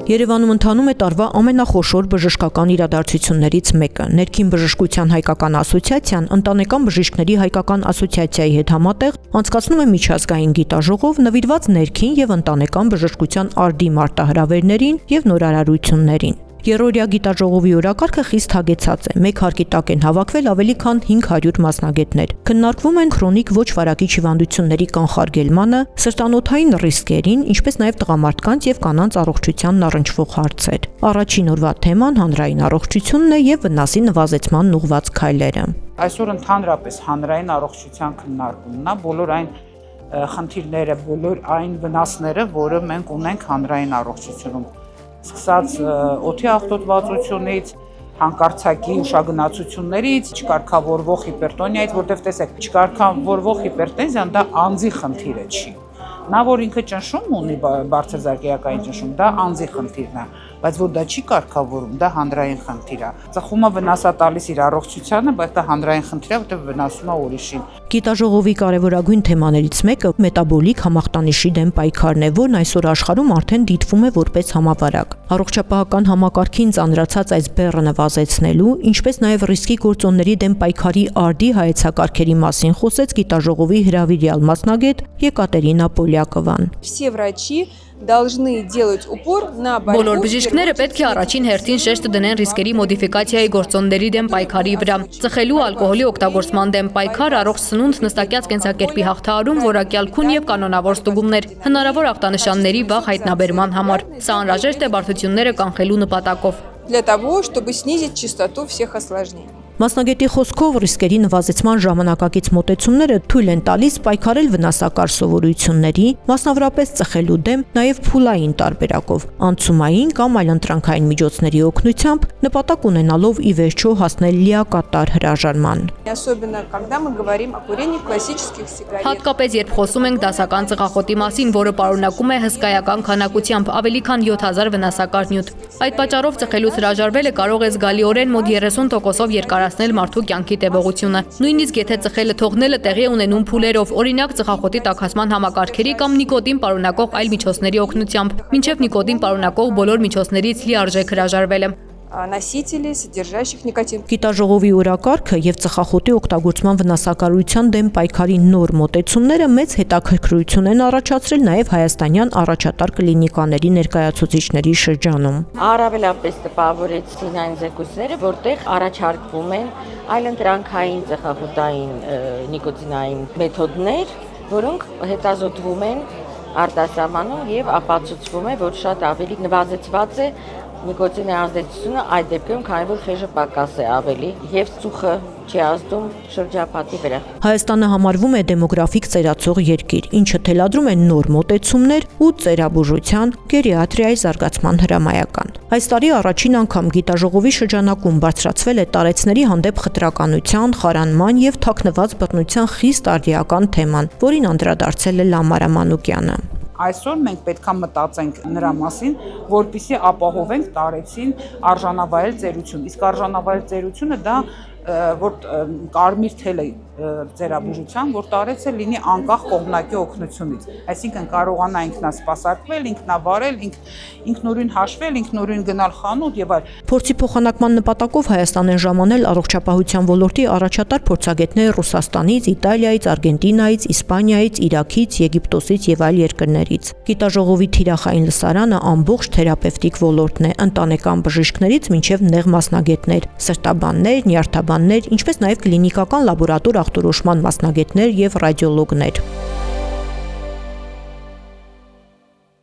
Երևանում ընթանում է տարվա ամենախոշոր բժշկական իրադարձություններից մեկը։ Ներքին բժշկության հայկական ասոցիացիան ընտանեկան բժիշկների հայկական ասոցիացիայի հետ համատեղ անցկացնում է միջազգային գիտաժողով նվիրված ներքին եւ ընտանեկան բժշկության արդի մարտահրավերներին եւ նորարարություններին։ Երրորդյա գիտաժողովի օրակարգը խիստ հագեցած է։ Մեկ հարկի տակ են հավաքվել ավելի քան 500 մասնագետներ։ Քննարկվում են քրոնիկ ոչ վարակիչ հիվանդությունների կանխարգելմանը, սրտանոթային ռիսկերին, ինչպես նաև տղամարդկանց եւ կանանց առողջությանն առնչվող հարցեր։ Առաջին օրվա թեման հանրային առողջությունն է եւ վնասի նվազեցմանն ուղղված քայլերը։ Այսօր ընդհանրապես հանրային առողջության քննարկումն է, բոլոր այն խնդիրները, բոլոր այն վնասները, որը մենք ունենք հանրային առողջությունում։ Սկսած օդի աղտոտվածությունից, հանկարծակի ուշագնացություններից, չկարգավորվող հիպերտոնիայից, որտեղ տեսեք, չկարգավորվող հիպերտենզիան դա անձի խնդիրը չի։ Նա որ ինքը ճնշում ունի բարձր զարկայակային ճնշում, դա անձի խնդիրն է, բայց որ դա չի կարգավորում, դա հանրային խնդիր է։ Ծխումը վնաս է տալիս իր առողջությանը, բայց դա հանրային խնդիր է, որտեղ վնասում է ուրիշին։ Գիտաժողովի կարևորագույն թեմաներից մեկը մետաբոլիկ համախտանիշի դեմ պայքարն է, որն այսօր աշխարհում արդեն դիտվում է որպես համավարակ։ Առողջապահական համակարգին ծանրացած այս բեռը նվազեցնելու, ինչպես նաև ռիսկի գործոնների դեմ պայքարի արդի հայեցակարգերի մասին խոսեց գիտաժողովի հրավիրյալ մասնագետ Եկատերինա Պոլյակովան։ Все врачи должны делать упор на борьбу. Բոլոր բժիշկները պետք է առաջին հերթին շեշտը դնեն ռիսկերի մոդիֆիկացիայի գործոնների դեմ պայքարի վրա։ Ծխելու ալկոհոլի օգտագործման դեմ պայքար, առողջ սնունդ, նստակյաց կենսակերպի հաղթահարում, որակյալ քուն եւ կանոնավոր ստուգումներ, հնարավոր ախտանշանների վաղ հայտնաբերման համար։ Սա անհրաժեշտ է բարդությունները կանխելու նպատակով։ Для того, чтобы снизить частоту всех осложнений. Մասնագետի խոսքով ռիսկերի նվազեցման ժամանակակից մոտեցումները թույլ են տալիս պայքարել վնասակար սովորույթների, մասնավորապես ծխելու դեմ, նաև փուլային տարբերակով, անցումային կամ այլընտրանքային միջոցների օգնությամբ, նպատակ ունենալով ի վերջո հասնել լիակատար հրաժարման։ Особенно когда мы говорим о курении классических сигарет. Հատկապես երբ խոսում ենք դասական ծխախոտի մասին, որը պարունակում է հսկայական քանակությամբ ավելի քան 7000 վնասակար նյութ։ Այդ պատճառով ծխելուց հրաժարվելը կարող է զգալիորեն մոտ 30%-ով երկարացնել մարդու կյանքի տևողությունը։ Նույնիսկ եթե ծխելը թողնելը տեղի է ունենում փուլերով, օրինակ ծխախոտի տաքացման համակարգերի կամ նիկոտին պարունակող այլ միջոցների օգնությամբ, մինչև նիկոտին պարունակող բոլոր միջոցներից լիարժեք հրաժարվելը։ Носителей, содержащих никотин. Գիտաժողովի օրակարգը եւ ծխախոտի օգտագործման վնասակարության դեմ պայքարի նոր մոտեցումները մեծ հետաքրքրություն են առաջացրել նաեւ հայաստանյան առաջատար կլինիկաների ներկայացուցիչների շրջանում։ Առավելապես տպավորեցին այն զեկույցները, որտեղ առաջարկվում են այլընտրանքային ծխախոտային նիկոտինային մեթոդներ, որոնք հետազոտվում են արտասահմանում եւ ապացուցվում է, որ շատ ավելի նվազեցված է նիկոտինի ազդեցությունը այդ դեպքում, քանի որ խեժը պակաս է ավելի եւ ծուխը չի ազդում շրջապատի վրա։ Հայաստանը համարվում է դեմոգրաֆիկ ծերացող երկիր, ինչը թելադրում է նոր մոտեցումներ ու ծերաբուժության, գերիատրիայի զարգացման հրամայական։ Այս տարի առաջին անգամ գիտաժողովի շրջանակում բարձրացվել է տարեցների հանդեպ խտրականության, խարանման եւ թաքնված բռնության խիստ արդիական թեման, որին անդրադարձել է Լամարա Մանուկյանը։ Այսօր մենք պետք է մտածենք նրա մասին, որպեսզի ապահովենք տարեցին արժանավայել ծերություն։ Իսկ արժանավայել ծերությունը դա որ կարմիր թել է ծերաբուժության, որ տարեցը լինի անկախ կողմնակի օգնությունից։ Այսինքն կարողանա ինքնասպասարկվել, ինքնավարել, ինքնուրույն հաշվել, ինքնուրույն գնալ խանութ եւ այլ։ Փորձի փոխանակման նպատակով Հայաստան են ժամանել առողջապահության ոլորտի առաջատար փորձագետներ Ռուսաստանից, Իտալիայից, Արգենտինայից, Իսպանիայից, Իրաքից, Եգիպտոսից եւ այլ երկրներից։ Գիտաժողովի թիրախային լսարանը ամբողջ թերապևտիկ ոլորտն է, ընտանեկան բժիշկներից մինչև նեղ մասնագետներ, սրտաբաններ, նյարդաբաններ, ինչպես նաև կլինիկական լաբորատոր ախտորոշման մասնագետներ եւ ռադիոլոգներ։